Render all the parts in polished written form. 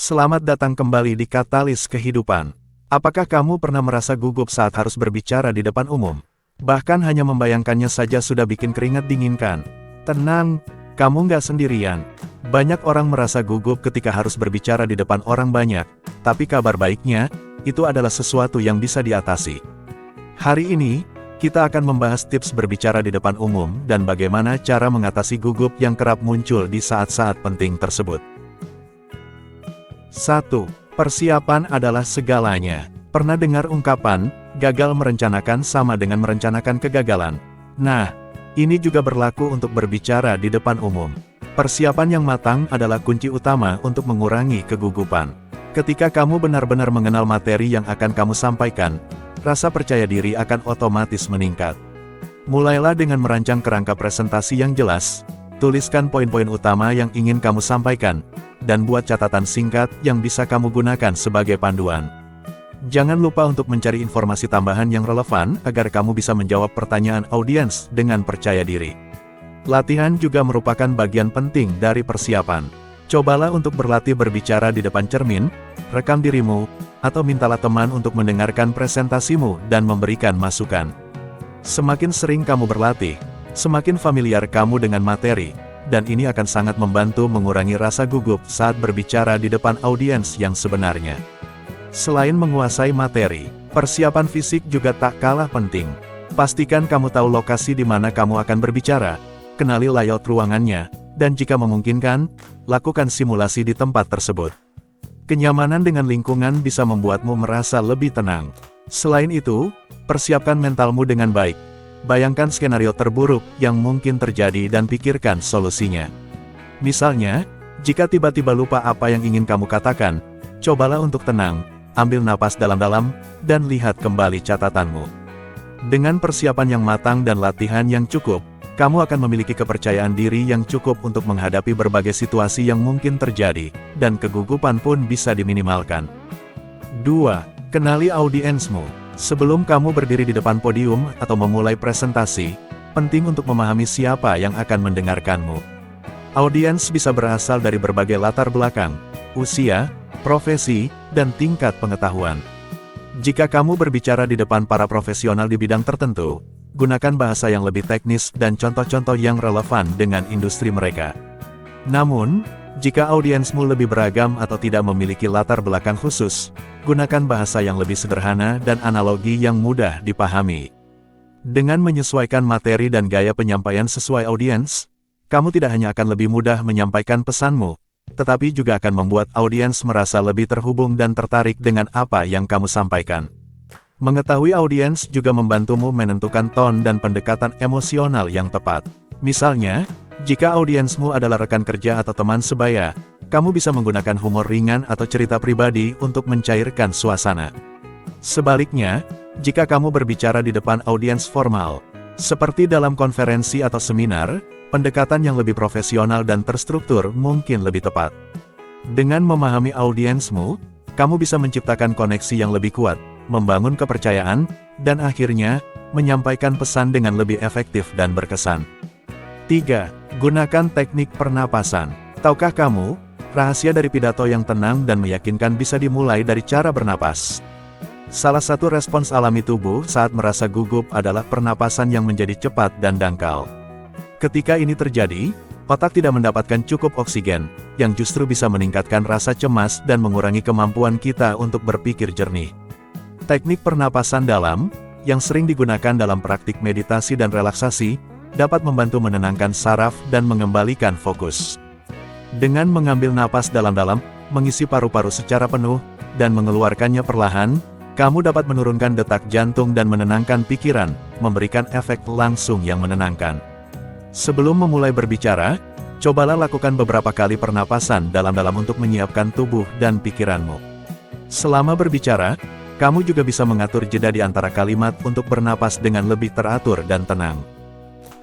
Selamat datang kembali di Katalis Kehidupan. Apakah kamu pernah merasa gugup saat harus berbicara di depan umum? Bahkan hanya membayangkannya saja sudah bikin keringat dinginkan. Tenang, kamu nggak sendirian. Banyak orang merasa gugup ketika harus berbicara di depan orang banyak, tapi kabar baiknya, itu adalah sesuatu yang bisa diatasi. Hari ini, kita akan membahas tips berbicara di depan umum dan bagaimana cara mengatasi gugup yang kerap muncul di saat-saat penting tersebut. 1. Persiapan adalah segalanya. Pernah dengar ungkapan, gagal merencanakan sama dengan merencanakan kegagalan? Nah, ini juga berlaku untuk berbicara di depan umum. Persiapan yang matang adalah kunci utama untuk mengurangi kegugupan. Ketika kamu benar-benar mengenal materi yang akan kamu sampaikan, rasa percaya diri akan otomatis meningkat. Mulailah dengan merancang kerangka presentasi yang jelas, tuliskan poin-poin utama yang ingin kamu sampaikan, dan buat catatan singkat yang bisa kamu gunakan sebagai panduan. Jangan lupa untuk mencari informasi tambahan yang relevan agar kamu bisa menjawab pertanyaan audiens dengan percaya diri. Latihan juga merupakan bagian penting dari persiapan. Cobalah untuk berlatih berbicara di depan cermin, rekam dirimu, atau mintalah teman untuk mendengarkan presentasimu dan memberikan masukan. Semakin sering kamu berlatih, semakin familiar kamu dengan materi, dan ini akan sangat membantu mengurangi rasa gugup saat berbicara di depan audiens yang sebenarnya. Selain menguasai materi, persiapan fisik juga tak kalah penting. Pastikan kamu tahu lokasi di mana kamu akan berbicara, kenali layout ruangannya, dan jika memungkinkan, lakukan simulasi di tempat tersebut. Kenyamanan dengan lingkungan bisa membuatmu merasa lebih tenang. Selain itu, persiapkan mentalmu dengan baik. Bayangkan skenario terburuk yang mungkin terjadi dan pikirkan solusinya. Misalnya, jika tiba-tiba lupa apa yang ingin kamu katakan, cobalah untuk tenang, ambil napas dalam-dalam, dan lihat kembali catatanmu. Dengan persiapan yang matang dan latihan yang cukup, kamu akan memiliki kepercayaan diri yang cukup untuk menghadapi berbagai situasi yang mungkin terjadi, dan kegugupan pun bisa diminimalkan. 2. Kenali audiensmu. Sebelum kamu berdiri di depan podium atau memulai presentasi, penting untuk memahami siapa yang akan mendengarkanmu. Audiens bisa berasal dari berbagai latar belakang, usia, profesi, dan tingkat pengetahuan. Jika kamu berbicara di depan para profesional di bidang tertentu, gunakan bahasa yang lebih teknis dan contoh-contoh yang relevan dengan industri mereka. Namun, jika audiensmu lebih beragam atau tidak memiliki latar belakang khusus, gunakan bahasa yang lebih sederhana dan analogi yang mudah dipahami. Dengan menyesuaikan materi dan gaya penyampaian sesuai audiens, kamu tidak hanya akan lebih mudah menyampaikan pesanmu, tetapi juga akan membuat audiens merasa lebih terhubung dan tertarik dengan apa yang kamu sampaikan. Mengetahui audiens juga membantumu menentukan ton dan pendekatan emosional yang tepat. Misalnya, jika audiensmu adalah rekan kerja atau teman sebaya, kamu bisa menggunakan humor ringan atau cerita pribadi untuk mencairkan suasana. Sebaliknya, jika kamu berbicara di depan audiens formal, seperti dalam konferensi atau seminar, pendekatan yang lebih profesional dan terstruktur mungkin lebih tepat. Dengan memahami audiensmu, kamu bisa menciptakan koneksi yang lebih kuat, membangun kepercayaan, dan akhirnya, menyampaikan pesan dengan lebih efektif dan berkesan. 3. Gunakan teknik pernapasan. Tahukah kamu, rahasia dari pidato yang tenang dan meyakinkan bisa dimulai dari cara bernapas. Salah satu respons alami tubuh saat merasa gugup adalah pernapasan yang menjadi cepat dan dangkal. Ketika ini terjadi, otak tidak mendapatkan cukup oksigen, yang justru bisa meningkatkan rasa cemas dan mengurangi kemampuan kita untuk berpikir jernih. Teknik pernapasan dalam, yang sering digunakan dalam praktik meditasi dan relaksasi, dapat membantu menenangkan saraf dan mengembalikan fokus. Dengan mengambil napas dalam-dalam, mengisi paru-paru secara penuh, dan mengeluarkannya perlahan, kamu dapat menurunkan detak jantung dan menenangkan pikiran, memberikan efek langsung yang menenangkan. Sebelum memulai berbicara, cobalah lakukan beberapa kali pernapasan dalam-dalam untuk menyiapkan tubuh dan pikiranmu. Selama berbicara, kamu juga bisa mengatur jeda di antara kalimat untuk bernapas dengan lebih teratur dan tenang.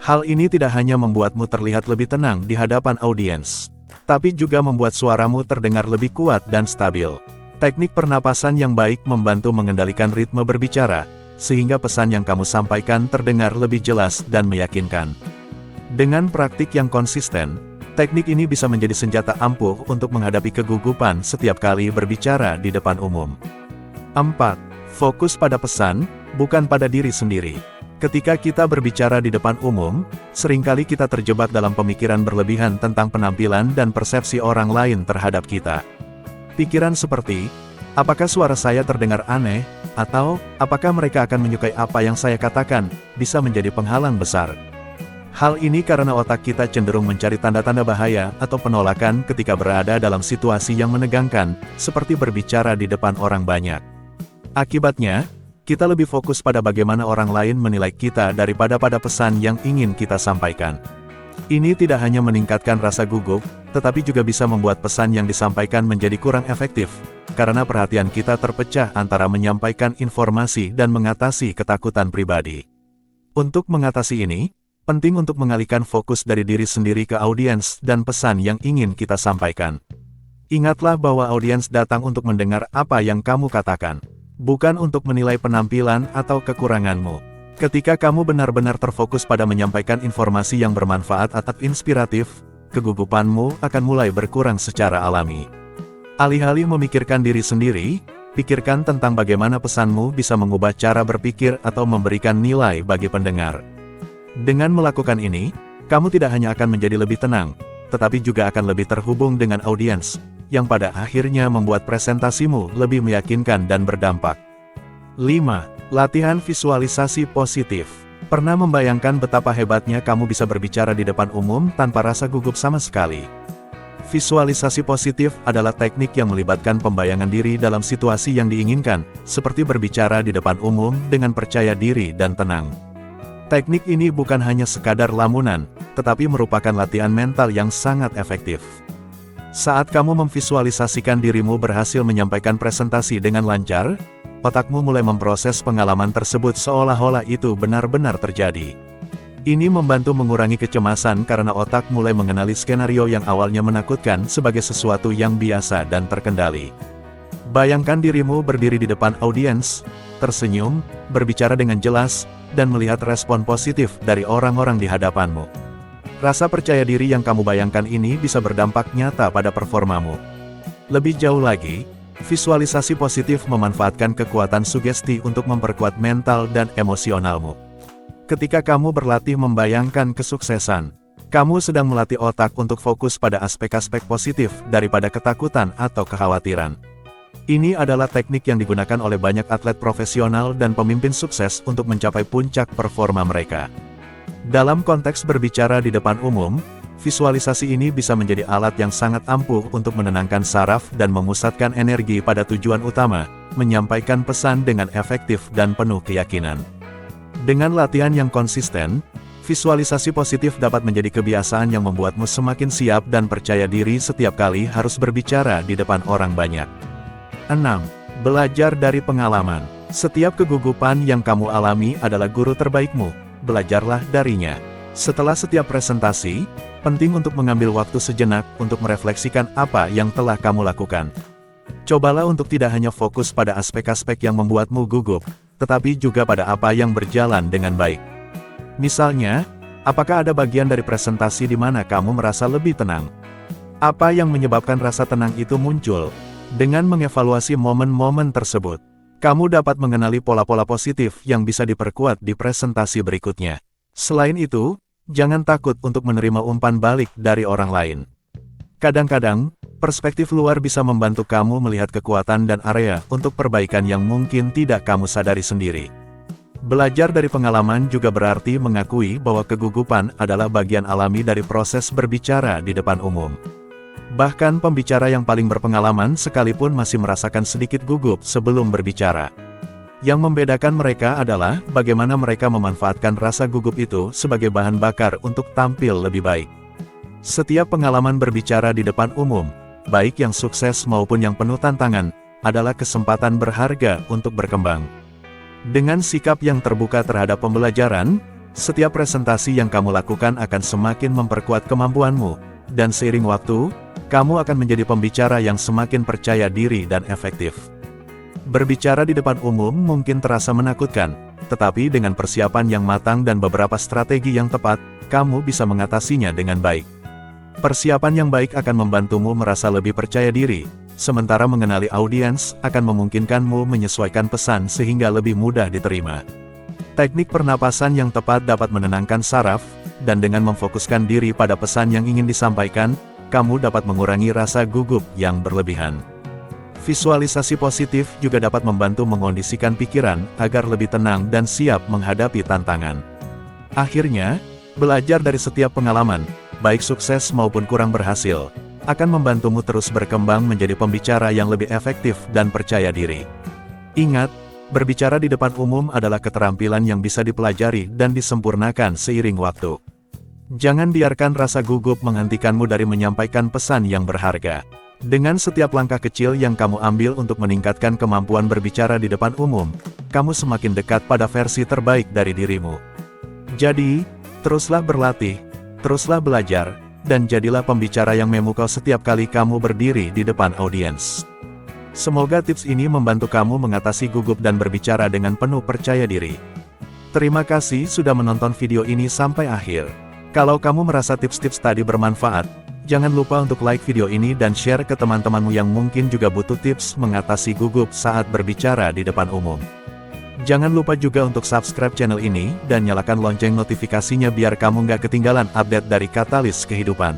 Hal ini tidak hanya membuatmu terlihat lebih tenang di hadapan audiens, tapi juga membuat suaramu terdengar lebih kuat dan stabil. Teknik pernapasan yang baik membantu mengendalikan ritme berbicara, sehingga pesan yang kamu sampaikan terdengar lebih jelas dan meyakinkan. Dengan praktik yang konsisten, Teknik ini bisa menjadi senjata ampuh untuk menghadapi kegugupan setiap kali berbicara di depan umum. 4. Fokus pada pesan, bukan pada diri sendiri. Ketika kita berbicara di depan umum, seringkali kita terjebak dalam pemikiran berlebihan tentang penampilan dan persepsi orang lain terhadap kita. Pikiran seperti, apakah suara saya terdengar aneh, atau apakah mereka akan menyukai apa yang saya katakan, bisa menjadi penghalang besar. Hal ini karena otak kita cenderung mencari tanda-tanda bahaya atau penolakan ketika berada dalam situasi yang menegangkan, seperti berbicara di depan orang banyak. Akibatnya, kita lebih fokus pada bagaimana orang lain menilai kita daripada pada pesan yang ingin kita sampaikan. Ini tidak hanya meningkatkan rasa gugup, tetapi juga bisa membuat pesan yang disampaikan menjadi kurang efektif, karena perhatian kita terpecah antara menyampaikan informasi dan mengatasi ketakutan pribadi. Untuk mengatasi ini, penting untuk mengalihkan fokus dari diri sendiri ke audiens dan pesan yang ingin kita sampaikan. Ingatlah bahwa audiens datang untuk mendengar apa yang kamu katakan, bukan untuk menilai penampilan atau kekuranganmu. Ketika kamu benar-benar terfokus pada menyampaikan informasi yang bermanfaat atau inspiratif, kegugupanmu akan mulai berkurang secara alami. Alih-alih memikirkan diri sendiri, pikirkan tentang bagaimana pesanmu bisa mengubah cara berpikir atau memberikan nilai bagi pendengar. Dengan melakukan ini, kamu tidak hanya akan menjadi lebih tenang, tetapi juga akan lebih terhubung dengan audiens, yang pada akhirnya membuat presentasimu lebih meyakinkan dan berdampak. 5. Latihan visualisasi positif. Pernah membayangkan betapa hebatnya kamu bisa berbicara di depan umum tanpa rasa gugup sama sekali? Visualisasi positif adalah teknik yang melibatkan pembayangan diri dalam situasi yang diinginkan, seperti berbicara di depan umum dengan percaya diri dan tenang. Teknik ini bukan hanya sekadar lamunan, tetapi merupakan latihan mental yang sangat efektif. Saat kamu memvisualisasikan dirimu berhasil menyampaikan presentasi dengan lancar, otakmu mulai memproses pengalaman tersebut seolah-olah itu benar-benar terjadi. Ini membantu mengurangi kecemasan karena otak mulai mengenali skenario yang awalnya menakutkan sebagai sesuatu yang biasa dan terkendali. Bayangkan dirimu berdiri di depan audiens, tersenyum, berbicara dengan jelas, dan melihat respon positif dari orang-orang di hadapanmu. Rasa percaya diri yang kamu bayangkan ini bisa berdampak nyata pada performamu. Lebih jauh lagi, visualisasi positif memanfaatkan kekuatan sugesti untuk memperkuat mental dan emosionalmu. Ketika kamu berlatih membayangkan kesuksesan, kamu sedang melatih otak untuk fokus pada aspek-aspek positif daripada ketakutan atau kekhawatiran. Ini adalah teknik yang digunakan oleh banyak atlet profesional dan pemimpin sukses untuk mencapai puncak performa mereka. Dalam konteks berbicara di depan umum, visualisasi ini bisa menjadi alat yang sangat ampuh untuk menenangkan saraf dan memusatkan energi pada tujuan utama, menyampaikan pesan dengan efektif dan penuh keyakinan. Dengan latihan yang konsisten, visualisasi positif dapat menjadi kebiasaan yang membuatmu semakin siap dan percaya diri setiap kali harus berbicara di depan orang banyak. 6. Belajar dari pengalaman. Setiap kegugupan yang kamu alami adalah guru terbaikmu, belajarlah darinya. Setelah setiap presentasi, penting untuk mengambil waktu sejenak untuk merefleksikan apa yang telah kamu lakukan. Cobalah untuk tidak hanya fokus pada aspek-aspek yang membuatmu gugup, tetapi juga pada apa yang berjalan dengan baik. Misalnya, apakah ada bagian dari presentasi di mana kamu merasa lebih tenang? Apa yang menyebabkan rasa tenang itu muncul? Dengan mengevaluasi momen-momen tersebut, kamu dapat mengenali pola-pola positif yang bisa diperkuat di presentasi berikutnya. Selain itu, jangan takut untuk menerima umpan balik dari orang lain. Kadang-kadang, perspektif luar bisa membantu kamu melihat kekuatan dan area untuk perbaikan yang mungkin tidak kamu sadari sendiri. Belajar dari pengalaman juga berarti mengakui bahwa kegugupan adalah bagian alami dari proses berbicara di depan umum. Bahkan pembicara yang paling berpengalaman sekalipun masih merasakan sedikit gugup sebelum berbicara. Yang membedakan mereka adalah bagaimana mereka memanfaatkan rasa gugup itu sebagai bahan bakar untuk tampil lebih baik. Setiap pengalaman berbicara di depan umum, baik yang sukses maupun yang penuh tantangan, adalah kesempatan berharga untuk berkembang. Dengan sikap yang terbuka terhadap pembelajaran, setiap presentasi yang kamu lakukan akan semakin memperkuat kemampuanmu, dan seiring waktu, kamu akan menjadi pembicara yang semakin percaya diri dan efektif. Berbicara di depan umum mungkin terasa menakutkan, tetapi dengan persiapan yang matang dan beberapa strategi yang tepat, kamu bisa mengatasinya dengan baik. Persiapan yang baik akan membantumu merasa lebih percaya diri, sementara mengenali audiens akan memungkinkanmu menyesuaikan pesan sehingga lebih mudah diterima. Teknik pernapasan yang tepat dapat menenangkan saraf, dan dengan memfokuskan diri pada pesan yang ingin disampaikan, kamu dapat mengurangi rasa gugup yang berlebihan. Visualisasi positif juga dapat membantu mengondisikan pikiran agar lebih tenang dan siap menghadapi tantangan. Akhirnya, belajar dari setiap pengalaman, baik sukses maupun kurang berhasil, akan membantumu terus berkembang menjadi pembicara yang lebih efektif dan percaya diri. Ingat, berbicara di depan umum adalah keterampilan yang bisa dipelajari dan disempurnakan seiring waktu. Jangan biarkan rasa gugup menghentikanmu dari menyampaikan pesan yang berharga. Dengan setiap langkah kecil yang kamu ambil untuk meningkatkan kemampuan berbicara di depan umum, kamu semakin dekat pada versi terbaik dari dirimu. Jadi, teruslah berlatih, teruslah belajar, dan jadilah pembicara yang memukau setiap kali kamu berdiri di depan audiens. Semoga tips ini membantu kamu mengatasi gugup dan berbicara dengan penuh percaya diri. Terima kasih sudah menonton video ini sampai akhir. Kalau kamu merasa tips-tips tadi bermanfaat, jangan lupa untuk like video ini dan share ke teman-temanmu yang mungkin juga butuh tips mengatasi gugup saat berbicara di depan umum. Jangan lupa juga untuk subscribe channel ini dan nyalakan lonceng notifikasinya biar kamu nggak ketinggalan update dari Katalis Kehidupan.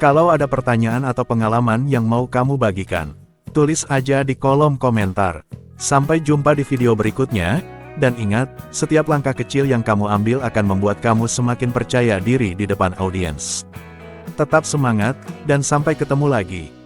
Kalau ada pertanyaan atau pengalaman yang mau kamu bagikan, tulis aja di kolom komentar. Sampai jumpa di video berikutnya, dan ingat, setiap langkah kecil yang kamu ambil akan membuat kamu semakin percaya diri di depan audiens. Tetap semangat, dan sampai ketemu lagi.